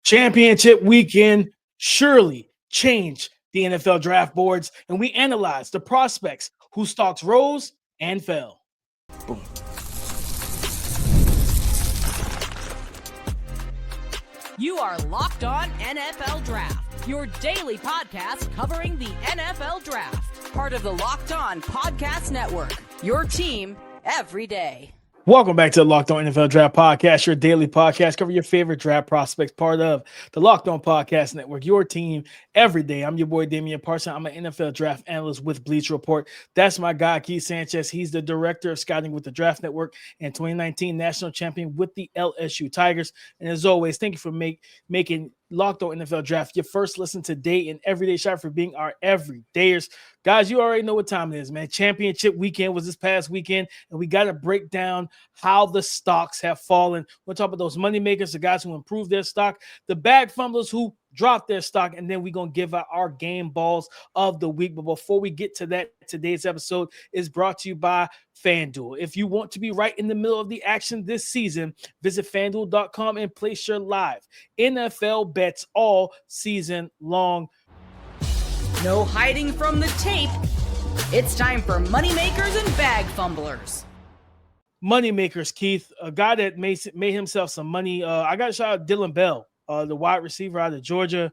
Championship weekend surely changed the NFL draft boards, and we analyzed the prospects whose stocks rose and fell. Boom. You are Locked On NFL Draft, your daily podcast covering the NFL Draft. Part of the Locked On Podcast Network, your team every day. Welcome back to the Locked On NFL Draft Podcast, your daily podcast covering your favorite draft prospects, part of the Locked On Podcast Network, your team every day. I'm your boy, Damian Parson. I'm an NFL draft analyst with Bleacher Report. That's my guy, Keith Sanchez. He's the director of scouting with the Draft Network and 2019 national champion with the LSU Tigers. And as always, thank you for making Locked On NFL Draft your first listen today and everyday shot for being our everydayers. Guys, you already know what time it is, man. Championship weekend was this past weekend, and we got to break down how the stocks have fallen. We'll talk about those money makers, the guys who improved their stock, the bag fumblers who dropped their stock, and then we're going to give out our game balls of the week. But before we get to that, today's episode is brought to you by FanDuel. If you want to be right in the middle of the action this season, visit FanDuel.com and place your live NFL bets all season long. No hiding from the tape. It's time for money makers and bag fumblers. Money makers, Keith, a guy that made himself some money. I got to shout out Dillon Bell, the wide receiver out of Georgia.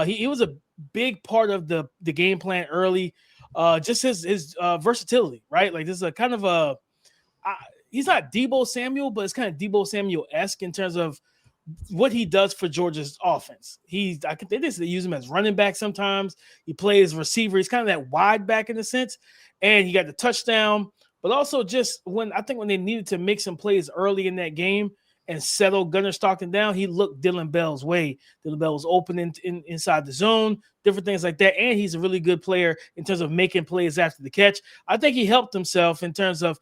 He was a big part of the game plan early. Just his versatility, right? Like this is a kind of a he's not Deebo Samuel, but it's kind of Deebo Samuel-esque in terms of what he does for Georgia's offense. They use him as running back sometimes. He plays receiver. He's kind of that wide back in a sense, and he got the touchdown. But also just when they needed to make some plays early in that game and settle Gunnar Stockton down, he looked Dillon Bell's way. Dillon Bell was open inside the zone, different things like that. And he's a really good player in terms of making plays after the catch. I think he helped himself in terms of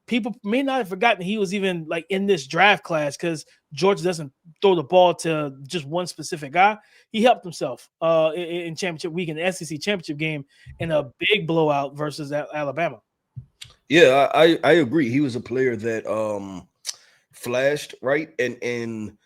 people may not have forgotten he was even like in this draft class because Georgia doesn't throw the ball to just one specific guy. He helped himself in championship week in the SEC championship game in a big blowout versus Alabama. Yeah, I agree. He was a player that flashed, right? And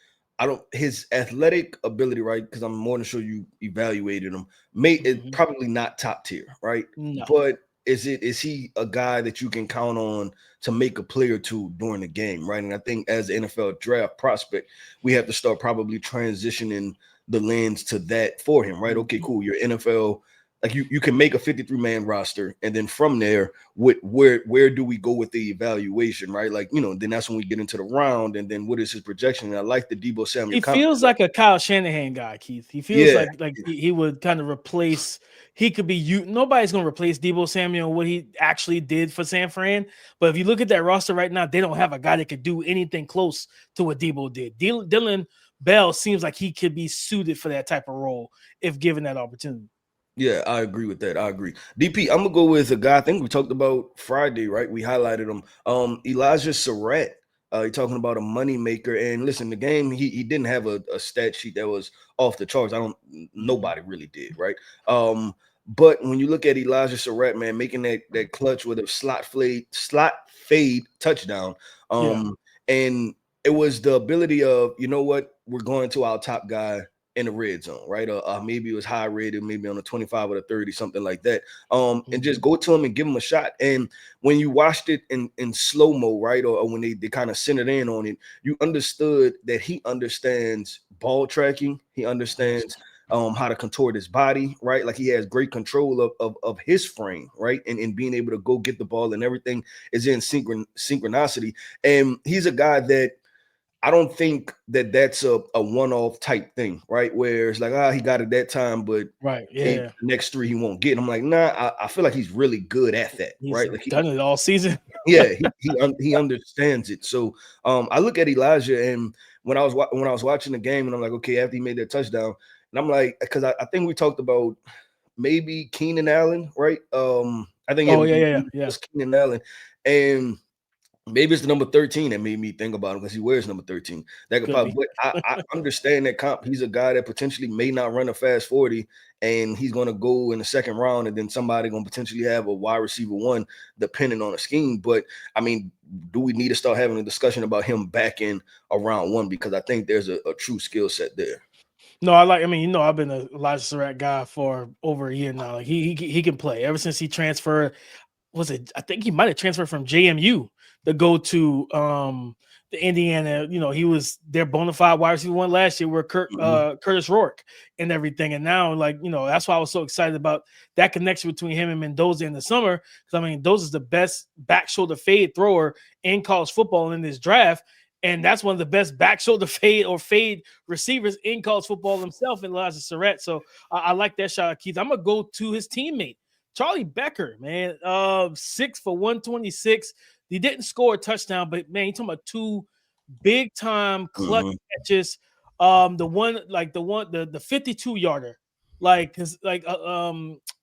his athletic ability, right? Because I'm more than sure you evaluated him. It's probably not top tier, right? No. But is he a guy that you can count on to make a play or two during the game, right? And I think as an NFL draft prospect, we have to start probably transitioning the lens to that for him, right? Okay, cool. Your NFL, like you can make a 53-man roster, and then from there, where do we go with the evaluation, right? Like, then that's when we get into the round, and then what is his projection? And I like the Deebo Samuel. He feels like a Kyle Shanahan guy, Keith. He feels like he would kind of replace. He could be you. Nobody's going to replace Deebo Samuel what he actually did for San Fran. But if you look at that roster right now, they don't have a guy that could do anything close to what Deebo did. Dillon Bell seems like he could be suited for that type of role if given that opportunity. Yeah, I agree with that. I agree. DP, I'm gonna go with a guy I think we talked about Friday, right? We highlighted him. Elijah Surratt. You're talking about a money maker. And listen, the game, he didn't have a stat sheet that was off the charts. Nobody really did, right? But when you look at Elijah Surratt, man, making that clutch with a slot fade touchdown, and it was the ability of, you know what, we're going to our top guy in the red zone, right? Maybe it was high rated, maybe on the 25 or the 30, something like that. And just go to him and give him a shot. And when you watched it in slow-mo, right, or when they kind of centered in on it, you understood that he understands ball tracking. He understands how to contort his body, right? Like he has great control of his frame, right? And being able to go get the ball and everything is in synchronicity. And he's a guy that I don't think that's a one-off type thing, right? Where it's like, he got it that time, but the next three he won't get. And I'm like, nah, I feel like he's really good at that, right? Like done it all season. Yeah, he understands it. So I look at Elijah, and when I was watching the game, and I'm like, okay, after he made that touchdown, and I'm like, because I think we talked about maybe Keenan Allen, right? I think it was Keenan Allen, and maybe it's the number 13 that made me think about him because he wears number 13. That could probably, but I understand that comp. He's a guy that potentially may not run a fast 40, and he's going to go in the second round, and then somebody going to potentially have a wide receiver one, depending on the scheme. But I mean, do we need to start having a discussion about him back in around one? Because I think there's a true skill set there. No, I mean, I've been a Elijah Surratt guy for over a year now. Like he can play ever since he transferred. I think he might have transferred from JMU to go to the Indiana. He was their bona fide wide receiver one last year with Curtis Rourke and everything. And now, that's why I was so excited about that connection between him and Mendoza in the summer. Because Mendoza's the best back shoulder fade thrower in college football in this draft. And that's one of the best back shoulder fade receivers in college football himself, in Elijah Surratt. So I like that shot, Keith. I'm gonna go to his teammate, Charlie Becker, man. 6 for 126. He didn't score a touchdown, but man, he's talking about two big time clutch catches. The 52 yarder,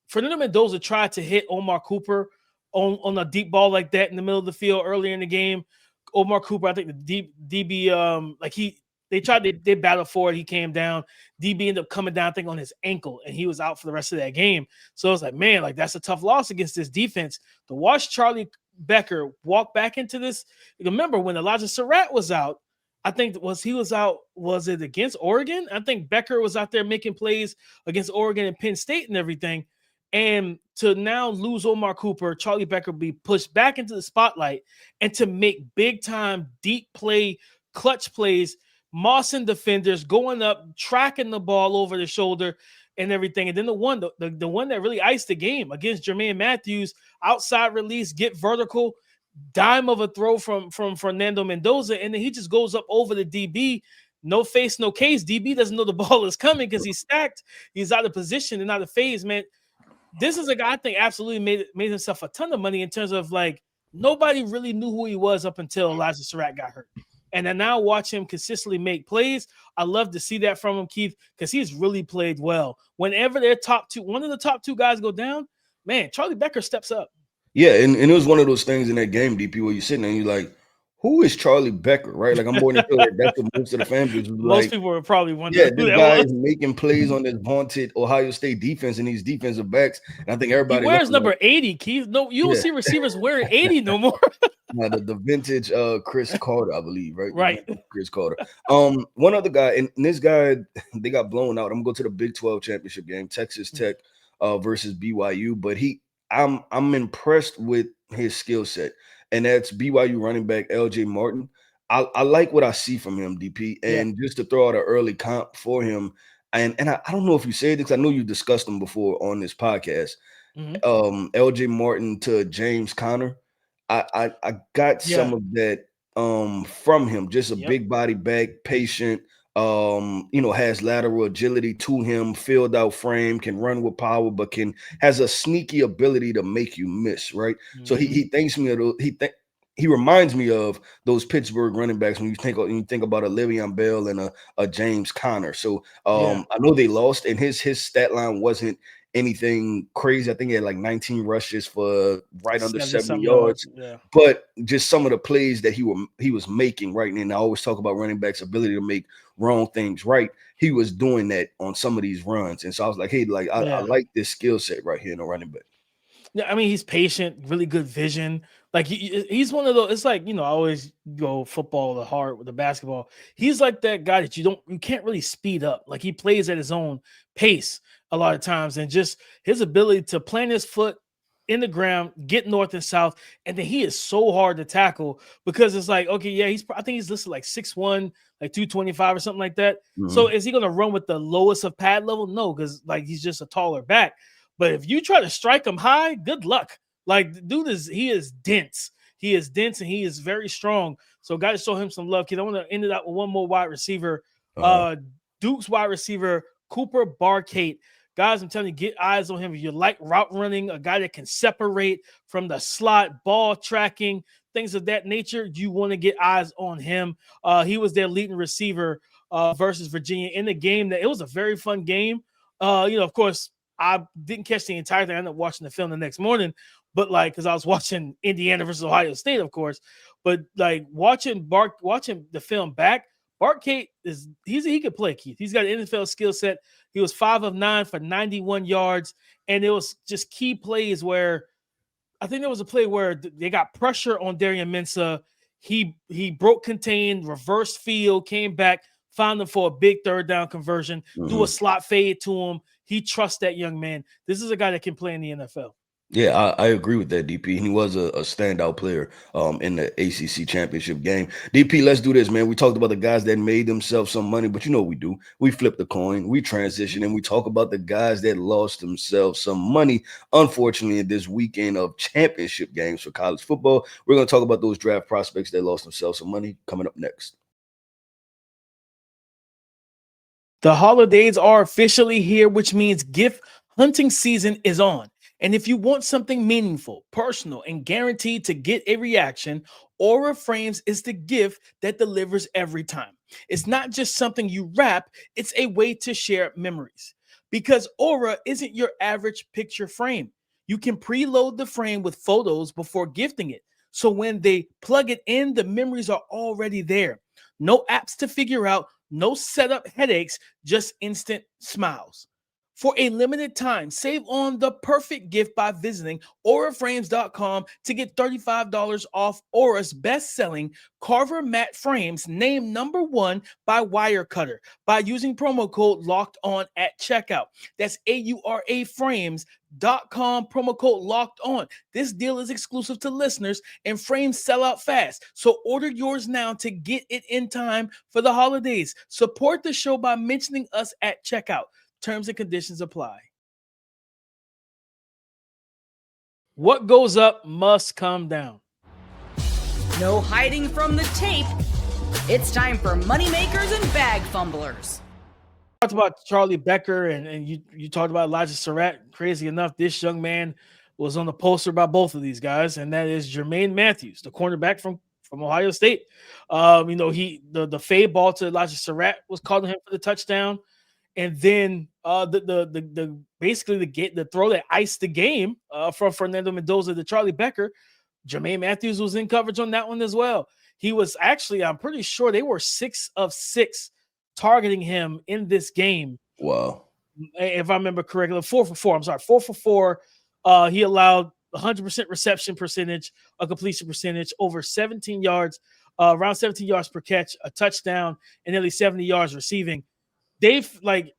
Fernando Mendoza tried to hit Omar Cooper on a deep ball like that in the middle of the field earlier in the game. Omar Cooper, I think the DB, they battled for it. He came down. DB ended up coming down, I think, on his ankle, and he was out for the rest of that game. So I was like, man, that's a tough loss against this defense. To watch Charlie Becker walk back into this. Remember when Elijah Surratt was out? I think was it against Oregon? I think Becker was out there making plays against Oregon and Penn State and everything. And to now lose Omar Cooper, Charlie Becker be pushed back into the spotlight, and to make big time, deep play, clutch plays, mossing defenders, going up, tracking the ball over the shoulder and everything. And then the one that really iced the game against Jermaine Matthews, outside release, get vertical, dime of a throw from Fernando Mendoza, and then he just goes up over the DB. No face, no case. DB doesn't know the ball is coming because he's stacked. He's out of position and out of phase, man. This is a guy I think absolutely made himself a ton of money in terms of nobody really knew who he was up until Elijah Surratt got hurt. And I now watch him consistently make plays. I love to see that from him, Keith, because he's really played well. Whenever one of the top two guys go down, man, Charlie Becker steps up. Yeah, and it was one of those things in that game, DP, where you're sitting there and you're like, who is Charlie Becker, right? I'm more than sure that's what most of the fan base was most people were probably wondering who that guy is making plays on this vaunted Ohio State defense and these defensive backs. And I think everybody wears number 80, Keith. No, you don't see receivers wearing 80 no more. The vintage Chris Carter, I believe, right? Right. Chris Carter. One other guy, and this guy, they got blown out. I'm gonna go to the Big 12 championship game, Texas Tech versus BYU. But I'm impressed with his skill set. And that's BYU running back LJ Martin. I like what I see from him, DP. And just to throw out an early comp for him, and I don't know if you said this, I know you discussed him before on this podcast. LJ Martin to James Conner. I got some of that from him. Just a big body back, patient, has lateral agility to him, filled out frame, can run with power, but has a sneaky ability to make you miss, right? So he reminds me of those Pittsburgh running backs when you think about a Le'Veon Bell and a James Conner. So I know they lost, and his stat line wasn't anything crazy. I think he had 19 rushes for right under 70 yards. But just some of the plays that he was making right now. And I always talk about running backs' ability to make wrong things right. He was doing that on some of these runs. And so I was like, hey, I like this skill set right here in a running back. Yeah, I mean, he's patient, really good vision. He's one of those. It's I always go football the heart with the basketball. He's like that guy that you can't really speed up. He plays at his own pace a lot of times, and just his ability to plant his foot in the ground, get north and south, and then he is so hard to tackle because it's I think he's listed 6'1", 225 or something like that. So is he going to run with the lowest of pad level? No, because he's just a taller back. But if you try to strike him high, good luck. He is dense. He is dense and he is very strong. So got to show him some love, kid. I want to end it out with one more wide receiver. Duke's wide receiver, Cooper Bartkate. Guys, I'm telling you, get eyes on him. If you like route running, a guy that can separate from the slot, ball tracking, things of that nature, you want to get eyes on him. He was their leading receiver versus Virginia in the game. It was a very fun game. Of course, I didn't catch the entire thing. I ended up watching the film the next morning, but because I was watching Indiana versus Ohio State, of course. But watching the film back, Bartkate he could play, Keith. He's got an NFL skill set. He was 5 of 9 for 91 yards, and it was just key plays where I think there was a play where they got pressure on Darian Mensah. He broke contained, reversed field, came back, found him for a big third down conversion, do a slot fade to him. He trusts that young man. This is a guy that can play in the NFL. Yeah, I agree with that, DP. He was a standout player in the ACC championship game. DP, let's do this, man. We talked about the guys that made themselves some money, but you know what we do. We flip the coin, we transition, and we talk about the guys that lost themselves some money, unfortunately, in this weekend of championship games for college football. We're going to talk about those draft prospects that lost themselves some money coming up next. The holidays are officially here, which means gift hunting season is on. And if you want something meaningful, personal, and guaranteed to get a reaction, Aura Frames is the gift that delivers every time. It's not just something you wrap, it's a way to share memories. Because Aura isn't your average picture frame. You can preload the frame with photos before gifting it. So when they plug it in, the memories are already there. No apps to figure out, no setup headaches, just instant smiles. For a limited time, save on the perfect gift by visiting auraframes.com to get $35 off Aura's best-selling Carver matte frames named #1 by Wirecutter by using promo code LOCKEDON at checkout. That's auraframes.com, promo code LOCKEDON. This deal is exclusive to listeners, and frames sell out fast. So order yours now to get it in time for the holidays. Support the show by mentioning us at checkout. Terms and conditions apply. What goes up must come down. No hiding from the tape. It's time for moneymakers and bag fumblers. Talked about Charlie Becker and you talked about Elijah Surratt. Crazy enough, this young man was on the poster by both of these guys, and that is Jermaine Matthews, the cornerback from Ohio State. The fade ball to Elijah Surratt was called him for the touchdown. And then the throw that iced the game from Fernando Mendoza to Charlie Becker, Jermaine Matthews was in coverage on that one as well. He was actually, I'm pretty sure they were 6 of 6 targeting him in this game. Wow. If I remember correctly, 4 for 4. I'm sorry, 4 for 4. He allowed 100% reception percentage, a completion percentage, over 17 yards, around 17 yards per catch, a touchdown, and nearly 70 yards receiving. They went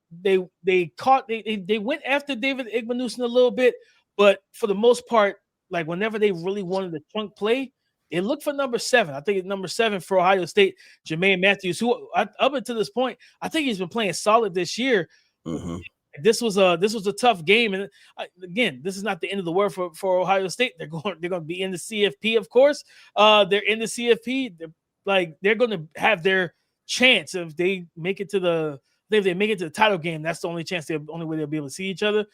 after David Igbenusson a little bit, but for the most part, like whenever they really wanted a chunk play, they looked for number 7. I think it's number 7 for Ohio State, Jermaine Matthews, who up until this point, I think he's been playing solid this year. Mm-hmm. This was a tough game, and again, this is not the end of the world for Ohio State. They're going to be in the CFP, of course. They're in the CFP. They're going to have their chance if they make it to the. If they make it to the title game, that's the only way they'll be able to see each other.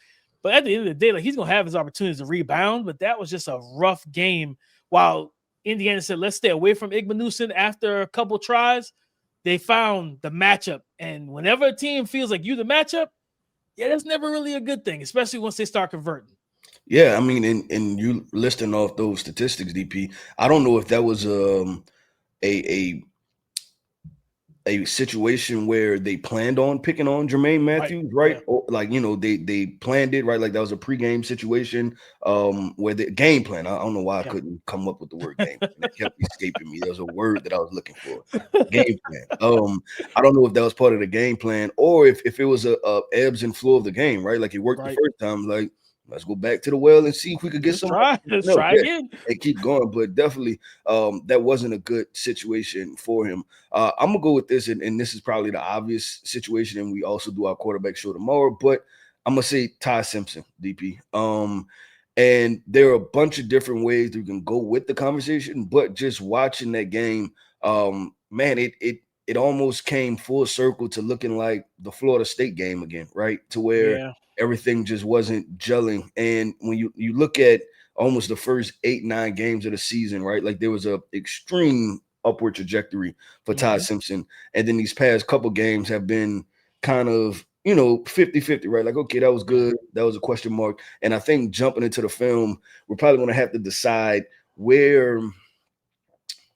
But at the end of the day, he's going to have his opportunities to rebound. But that was just a rough game. While Indiana said, let's stay away from Igbenusson after a couple tries, they found the matchup. And whenever a team feels like you the matchup, that's never really a good thing, especially once they start converting. Yeah, I mean, and you listing off those statistics, DP, I don't know if that was a situation where they planned on picking on Jermaine Matthews, right? Yeah. Or they planned it, right? Like that was a pregame situation where the game plan. I don't know why I couldn't come up with the word game plan. It kept escaping me. There was a word that I was looking for. Game plan. I don't know if that was part of the game plan or if it was a ebbs and flow of the game, right? Like it worked the first time, like let's go back to the well and see if we could get some. Let's try again. And keep going, but definitely that wasn't a good situation for him. I'm gonna go with this, and this is probably the obvious situation, and we also do our quarterback show tomorrow. But I'm gonna say Ty Simpson, DP. And there are a bunch of different ways you can go with the conversation, but just watching that game, man, it almost came full circle to looking like the Florida State game again, right? To where everything just wasn't gelling. And when you look at almost the first 8-9 games of the season, right? Like there was a extreme upward trajectory for Ty Simpson. And then these past couple games have been kind of, 50-50, right? Like, okay, that was good. That was a question mark. And I think jumping into the film, we're probably going to have to decide where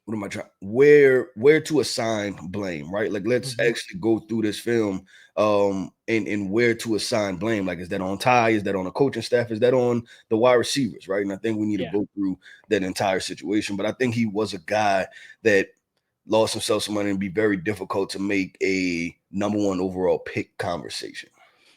to assign blame, right? Like let's actually go through this film and where to assign blame. Like, is that on Ty? Is that on the coaching staff? Is that on the wide receivers, right? And I think we need to go through that entire situation. But I think he was a guy that lost himself some money and be very difficult to make a number 1 overall pick conversation.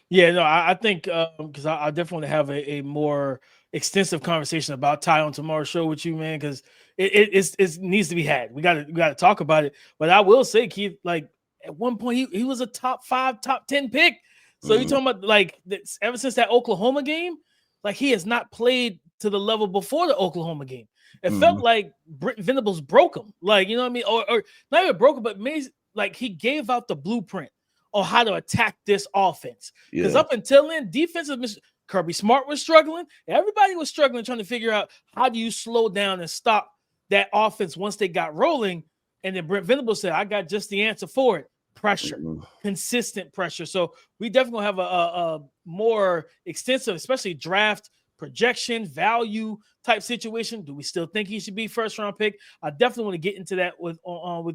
Yeah, no, I think because I definitely have a more extensive conversation about Ty on tomorrow's show with you, man, because it needs to be had. We gotta talk about it. But I will say, Keith, like at one point he was a top 5, top 10 pick. So you're talking about like ever since that Oklahoma game, like he has not played to the level before the Oklahoma game. It felt like Venables broke him, like you know what I mean, or not even broke him, but maybe like he gave out the blueprint on how to attack this offense. Because up until then, defensive Kirby Smart was struggling. Everybody was struggling trying to figure out how do you slow down and stop that offense once they got rolling. And then Brent Venables said, I got just the answer for it. Pressure, consistent pressure. So we definitely have a more extensive, especially draft projection, value type situation. Do we still think he should be first round pick? I definitely want to get into that with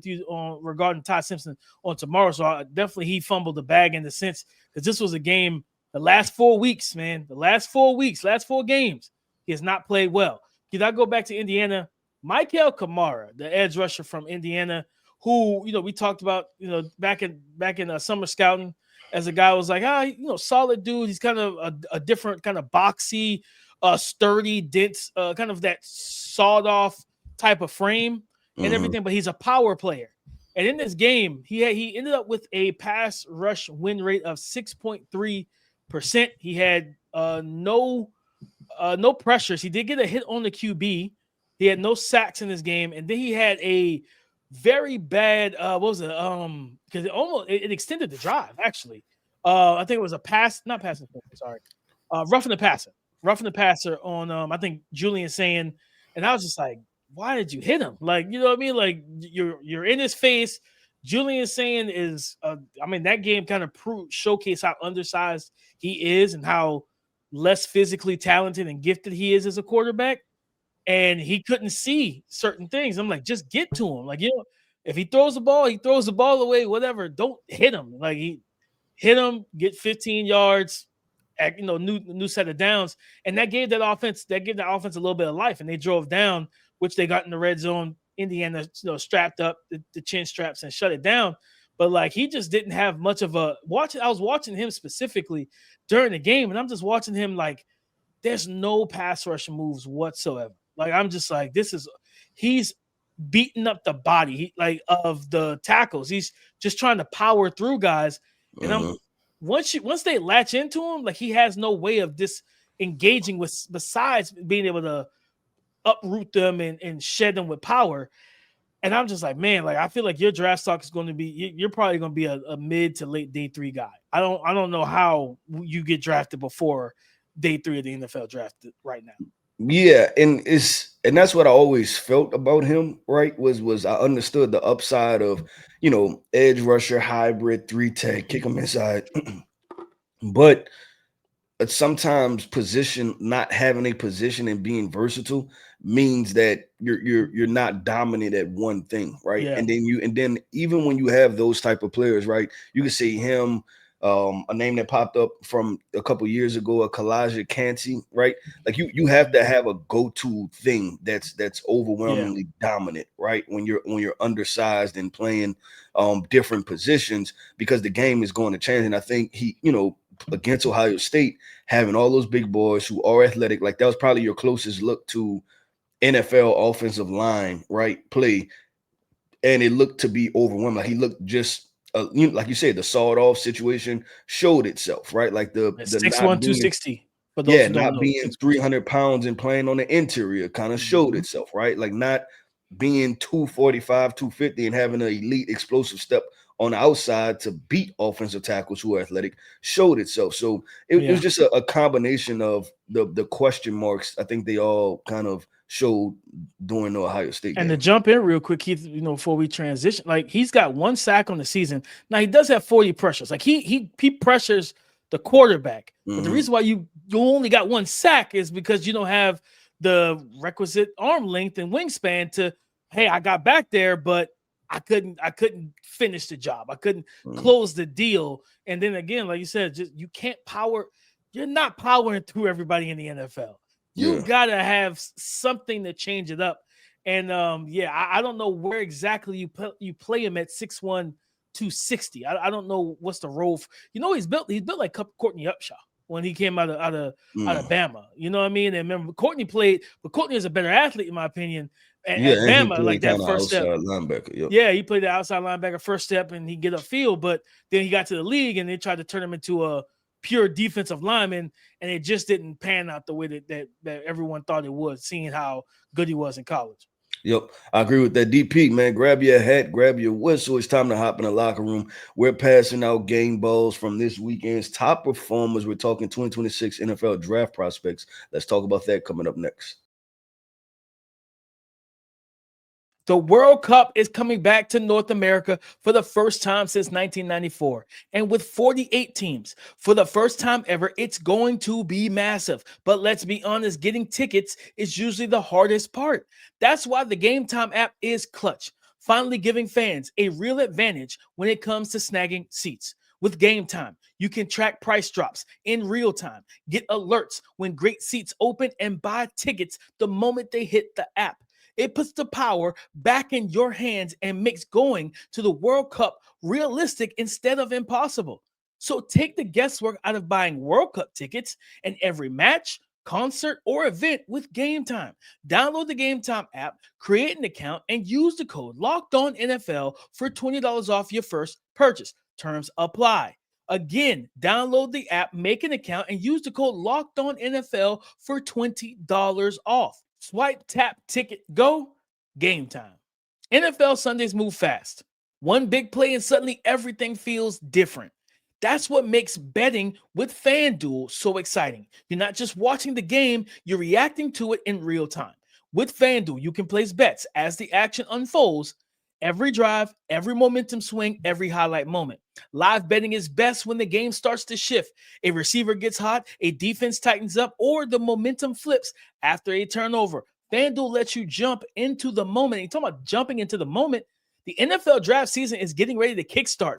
you regarding Ty Simpson on tomorrow. So he fumbled the bag in the sense because this was a game the last 4 weeks, man. The last 4 weeks, last 4 games, he has not played well. Did I go back to Indiana? Michael Kamara, the edge rusher from Indiana, who we talked about back in summer scouting as a guy was like solid dude. He's kind of a different kind of boxy, sturdy, dense, kind of that sawed off type of frame and everything. But he's a power player. And in this game, he ended up with a pass rush win rate of 6.3%. He had no pressures. He did get a hit on the QB. He had no sacks in this game, and then he had a very bad what was it? Because it extended the drive actually. I think it was a pass, not passing. Sorry, roughing the passer on I think Julian saying, and I was just like, why did you hit him? Like you know what I mean? Like you're in his face. Julian saying is that game kind of showcase how undersized he is and how less physically talented and gifted he is as a quarterback. And he couldn't see certain things. I'm like, just get to him. Like, if he throws the ball away, whatever. Don't hit him. Like he hit him, get 15 yards, new set of downs. And that gave the offense a little bit of life. And they drove down, which they got in the red zone. Indiana, strapped up the chin straps and shut it down. But like he just didn't have much of a watch. I was watching him specifically during the game, and I'm just watching him like there's no pass rush moves whatsoever. Like I'm just like he's beating up the body of the tackles. He's just trying to power through guys. And once they latch into him, like he has no way of disengaging with besides being able to uproot them and shed them with power. And I'm just like, man, like I feel like your draft stock is going to be you're probably going to be a mid to late day 3 guy. I don't know how you get drafted before day 3 of the NFL draft right now. Yeah, and that's what I always felt about him, right? Was I understood the upside of, edge rusher, hybrid, 3-tech, kick him inside. But sometimes not having a position and being versatile means that you're not dominant at one thing, right? Yeah. And then even when you have those type of players, right, you can see him. A name that popped up from a couple years ago, a Kalijah Kancey, right? Like you have to have a go-to thing that's overwhelmingly dominant, right? When you're undersized and playing different positions, because the game is going to change. And I think he, against Ohio State, having all those big boys who are athletic, like that was probably your closest look to NFL offensive line, right? Play, and it looked to be overwhelming. Like he looked just. Like you said, the sawed-off situation showed itself, right? Like the 6'1", 260. Not being 300 pounds and playing on the interior kind of showed itself, right? Like not being 245, 250 and having an elite explosive step on the outside to beat offensive tackles who are athletic showed itself. So it was just a combination of the question marks. I think they all kind of showed during the Ohio State game. And to jump in real quick, Keith, before we transition, like he's got 1 sack on the season. Now he does have 40 pressures. Like he pressures the quarterback. But the reason why you only got 1 sack is because you don't have the requisite arm length and wingspan to, hey, I got back there, but I couldn't finish the job. I couldn't close the deal. And then again, like you said, you can't power. You're not powering through everybody in the NFL. You gotta have something to change it up. And I don't know where exactly you play him at 6'1", 260. I don't know what's the role. He's built like Courtney Upshaw when he came out of Bama. You know what I mean? And remember, Courtney played, but Courtney is a better athlete in my opinion. At and he Bama, like that first step. Linebacker. Yep. Yeah, he played the outside linebacker first step, and he get upfield. But then he got to the league, and they tried to turn him into a pure defensive lineman, and it just didn't pan out the way that everyone thought it would, seeing how good he was in college. Yep, I agree with that. DP, man, grab your hat, grab your whistle. It's time to hop in the locker room. We're passing out game balls from this weekend's top performers. We're talking 2026 NFL draft prospects. Let's talk about that coming up next. The World Cup is coming back to North America for the first time since 1994. And with 48 teams, for the first time ever, it's going to be massive. But let's be honest, getting tickets is usually the hardest part. That's why the Game Time app is clutch, finally giving fans a real advantage when it comes to snagging seats. With Game Time, you can track price drops in real time, get alerts when great seats open, and buy tickets the moment they hit the app. It puts the power back in your hands and makes going to the World Cup realistic instead of impossible. So take the guesswork out of buying World Cup tickets and every match, concert, or event with Game Time. Download the Game Time app, create an account, and use the code LOCKEDONNFL for $20 off your first purchase. Terms apply. Again, download the app, make an account, and use the code LOCKEDONNFL for $20 off. Swipe, tap, ticket, go. Game Time. NFL Sundays move fast. One big play and suddenly everything feels different. That's what makes betting with FanDuel so exciting. You're not just watching the game, you're reacting to it in real time. With FanDuel, you can place bets as the action unfolds. Every drive, every momentum swing, every highlight moment. Live betting is best when the game starts to shift. A receiver gets hot, a defense tightens up, or the momentum flips after a turnover. FanDuel lets you jump into the moment. You're talking about jumping into the moment. The NFL draft season is getting ready to kickstart,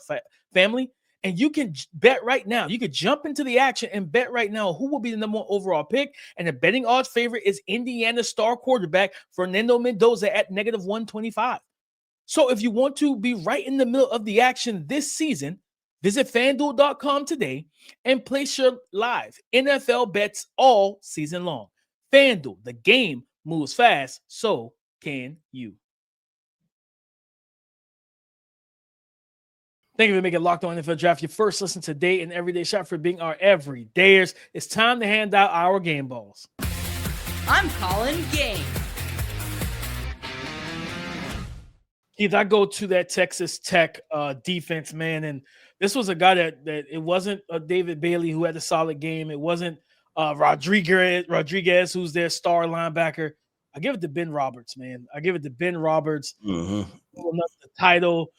family. And you can bet right now. You could jump into the action and bet right now who will be the number one overall pick. And the betting odds favorite is Indiana star quarterback Fernando Mendoza at -125. So if you want to be right in the middle of the action this season, visit FanDuel.com today and place your live NFL bets all season long. FanDuel, the game moves fast, so can you. Thank you for making Locked On NFL Draft your first listen today and everyday shot for being our everydayers. It's time to hand out our game balls. I'm calling game. Keith, I go to that Texas Tech defense, man, and this was a guy that it wasn't David Bailey who had a solid game. It wasn't Rodriguez, who's their star linebacker. I give it to Ben Roberts, man. I give it to Ben Roberts. The title.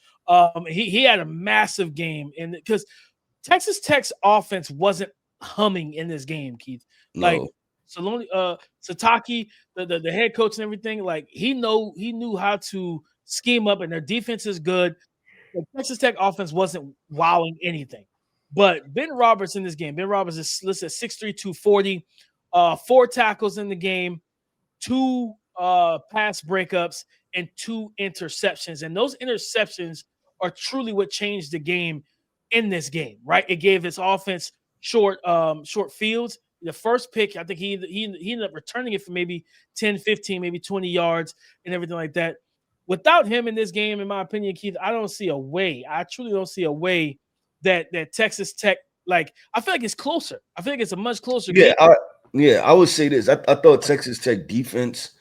He had a massive game, and because Texas Tech's offense wasn't humming in this game, Keith. Like Sataki, the head coach and everything, like he knew how to scheme up, and their defense is good. The Texas Tech offense wasn't wowing anything. But Ben Roberts in this game, Ben Roberts is listed at 6'3", 240, 4 tackles in the game, 2 pass breakups, and 2 interceptions. And those interceptions are truly what changed the game in this game, right? It gave his offense short fields. The first pick, I think he ended up returning it for maybe 10, 15, maybe 20 yards and everything like that. Without him in this game, in my opinion, Keith, I don't see a way. I truly don't see a way that Texas Tech, like, I feel like it's closer. I feel like it's a much closer game. I would say this. I thought Texas Tech defense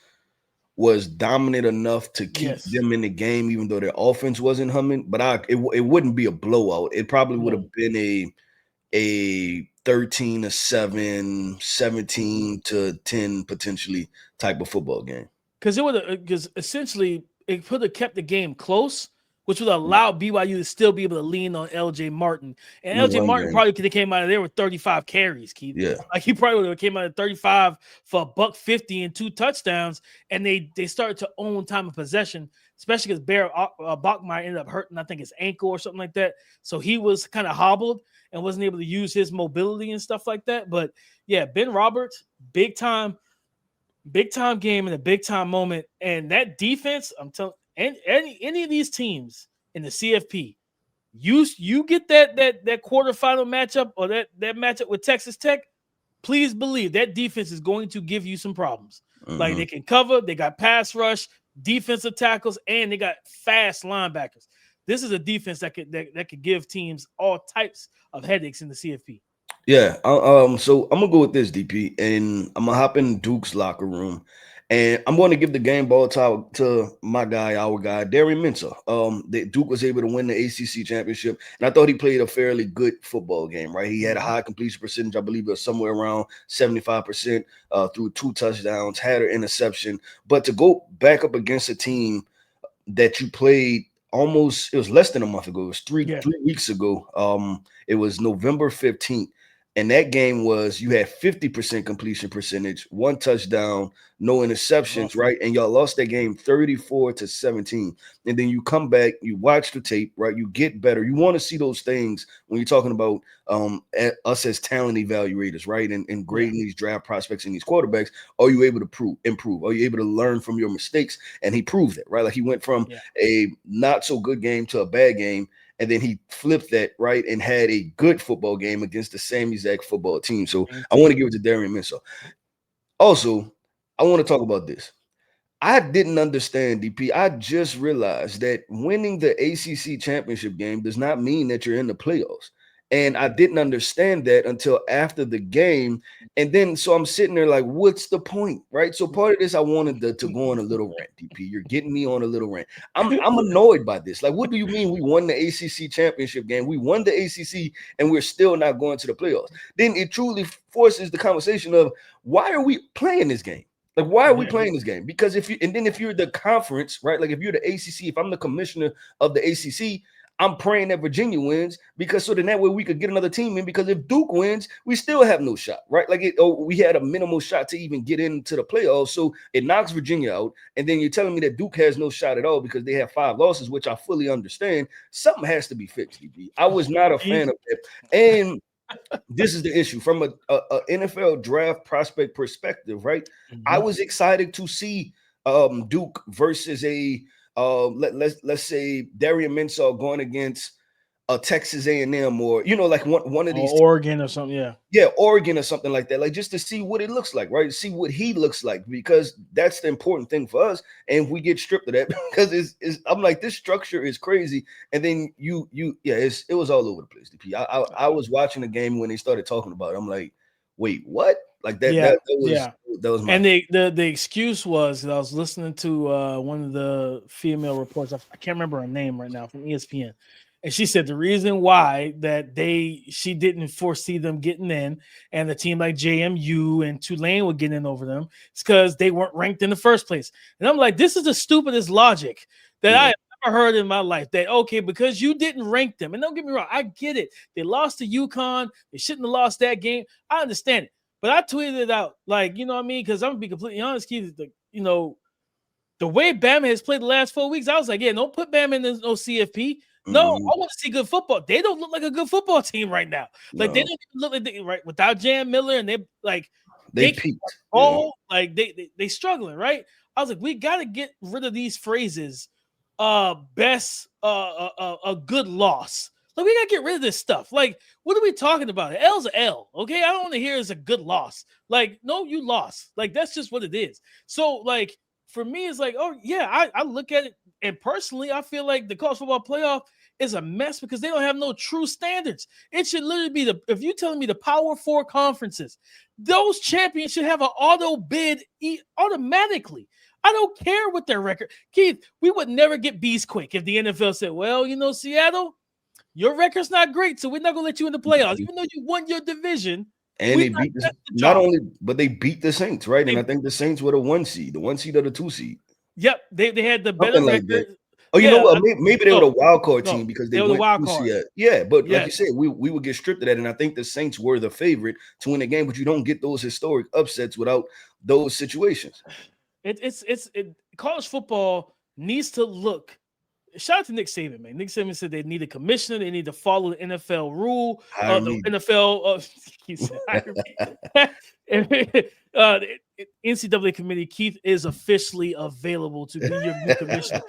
was dominant enough to keep them in the game, even though their offense wasn't humming. But it wouldn't be a blowout. It probably would have been a 13-7, 17-10 potentially type of football game. Because essentially it could have kept the game close, which would allow BYU to still be able to lean on LJ Martin. And LJ Martin probably could have came out of there with 35 carries, Keith. Yeah. Like he probably would have came out of 35 for $150 and 2 touchdowns. And they started to own time of possession, especially because Bear Bachmeier ended up hurting, I think, his ankle or something like that. So he was kind of hobbled and wasn't able to use his mobility and stuff like that. But yeah, Ben Roberts, big time. big time game in a big time moment, and that defense, I'm telling any of these teams in the CFP, you get that quarterfinal matchup or that matchup with Texas Tech, please believe that defense is going to give you some problems. Like they can cover, they got pass rush, defensive tackles, and they got fast linebackers. This is a defense that could give teams all types of headaches in the CFP. Yeah. So I'm gonna go with this, DP, and I'm gonna hop in Duke's locker room, and I'm going to give the game ball to my guy, our guy, Darian Mensah. Duke was able to win the ACC championship, and I thought he played a fairly good football game. Right, he had a high completion percentage. I believe it was somewhere around 75%. Through 2 touchdowns, had an interception, but to go back up against a team that you played almost, it was less than a month ago. It was three weeks ago. It was November 15th. And that game was, you had 50% completion percentage, 1 touchdown, no interceptions, right? And y'all lost that game 34-17. And then you come back, you watch the tape, right? You get better. You want to see those things when you're talking about us as talent evaluators, right? And grading these draft prospects and these quarterbacks. Are you able to improve? Are you able to learn from your mistakes? And he proved it, right? Like he went from a not so good game to a bad game. And then he flipped that, right, and had a good football game against the same exact football team. So I want to give it to Darian Mensah. Also, I want to talk about this. I didn't understand, DP. I just realized that winning the ACC championship game does not mean that you're in the playoffs. And I didn't understand that until after the game. And then, so I'm sitting there like, what's the point, right? So part of this, I wanted to go on a little rant, DP. You're getting me on a little rant. I'm annoyed by this. Like, what do you mean we won the ACC championship game? We won the ACC and we're still not going to the playoffs. Then it truly forces the conversation of, why are we playing this game? Like, why are we playing this game? Because if you're the conference, right? Like if you're the ACC, if I'm the commissioner of the ACC, I'm praying that Virginia wins, because so then that way we could get another team in, because if Duke wins, we still have no shot, right? Like we had a minimal shot to even get into the playoffs. So it knocks Virginia out. And then you're telling me that Duke has no shot at all because they have 5 losses, which I fully understand. Something has to be fixed, DB. I was not a fan of it. And this is the issue from a NFL draft prospect perspective, right? I was excited to see Duke versus a let's say Darian Mensah going against a Texas A&M, or like one of these Oregon or something, Oregon or something like that, like just to see what it looks like, right? See what he looks like, because that's the important thing for us. And we get stripped of that because it's I'm like, this structure is crazy. And then it was all over the place. DP. I was watching the game when they started talking about it. I'm like, wait, what? Like that was my, and the excuse was that I was listening to one of the female reports. I can't remember her name right now, from ESPN, and she said the reason why that she didn't foresee them getting in, and the team like JMU and Tulane would get in over them, is because they weren't ranked in the first place. And I'm like, this is the stupidest logic that I have ever heard in my life. That because you didn't rank them, and don't get me wrong, I get it. They lost to UConn. They shouldn't have lost that game. I understand it. But I tweeted it out, like, you know what I mean? Because I'm going to be completely honest, Keith, the way Bama has played the last 4 weeks, I was like, don't put Bama in no CFP. No, I want to see good football. They don't look like a good football team right now. Like, they don't look like right without Jan Miller, and they peaked. Like, they struggling, right? I was like, we got to get rid of these phrases. Best a good loss. Like, we gotta get rid of this stuff. Like, what are we talking about? An L's an L, okay? I don't want to hear it's a good loss. Like, no, you lost. Like, that's just what it is. So, like, for me, it's like, I look at it, and personally, I feel like the college football playoff is a mess because they don't have no true standards. It should literally be if you're telling me the Power 4 conferences, those champions should have an auto bid automatically. I don't care what their record. Keith, we would never get Beastquake if the NFL said, well, Seattle, your record's not great, so we're not going to let you in the playoffs. Even though you won your division. And they beat but they beat the Saints, right? And I think the Saints were the 1 seed or the 2 seed. Yep, they had the better record. Like oh, you know what? Maybe they were the wild card team because they went the wild card. Yeah, but like you said, we would get stripped of that. And I think the Saints were the favorite to win the game, but you don't get those historic upsets without those situations. College football needs to look. Shout out to Nick Saban, man. Nick Saban said they need a commissioner. They need to follow the NFL rule. The NFL. NCAA committee, Keith is officially available to be your new commissioner.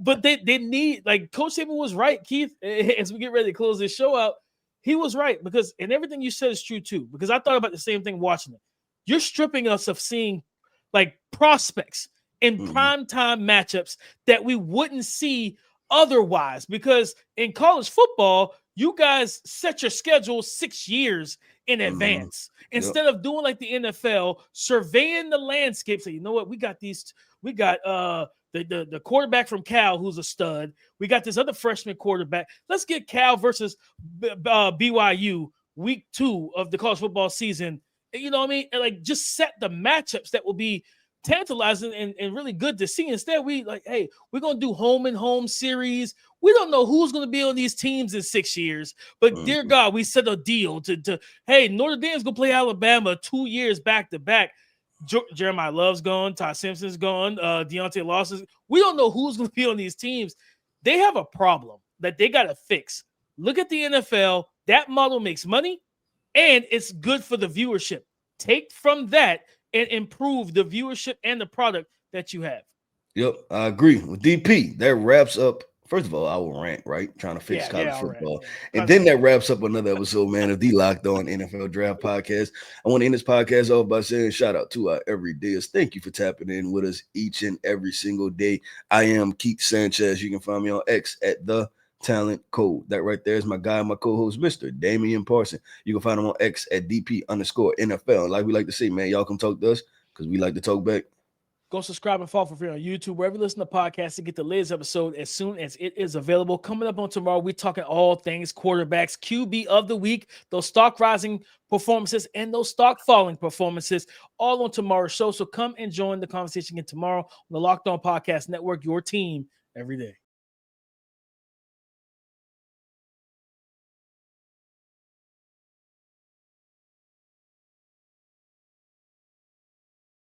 But they need, like Coach Saban was right, Keith, as we get ready to close this show out. He was right because, and everything you said is true too, because I thought about the same thing watching it. You're stripping us of seeing like prospects in primetime matchups that we wouldn't see otherwise, because in college football, you guys set your schedule 6 years in advance instead of doing like the NFL, surveying the landscape. So, you know what? We got the quarterback from Cal, who's a stud. We got this other freshman quarterback. Let's get Cal versus BYU week 2 of the college football season. You know what I mean? And like, just set the matchups that will be tantalizing and really good to see. Instead, we like, hey, we're going to do home and home series. We don't know who's going to be on these teams in 6 years, but dear God, we set a deal to hey, Notre Dame's going to play Alabama 2 years back to back. Jeremiah Love's gone. Ty Simpson's gone. Deontay Lawson's. We don't know who's going to be on these teams. They have a problem that they got to fix. Look at the NFL. That model makes money, and it's good for the viewership. Take from that and improve the viewership and the product that you have. Yep, I agree with DP. That wraps up, first of all, our rant, right? Trying to fix college football. And then that wraps up another episode, man, of the Locked On NFL Draft Podcast. I want to end this podcast off by saying shout out to our everydayers. Thank you for tapping in with us each and every single day. I am Keith Sanchez. You can find me on X at The Talent Code. That right there is my guy, my co-host, Mr. Damian Parson. You can find him on X at DP_NFL. Like we like to say, man, y'all come talk to us because we like to talk back. Go subscribe and follow for free on YouTube, wherever you listen to podcasts, to get the latest episode as soon as it is available. Coming up on tomorrow, we're talking all things quarterbacks, QB of the week, those stock rising performances and those stock falling performances, all on tomorrow's show. So come and join the conversation again tomorrow on the Locked On Podcast Network, your team every day.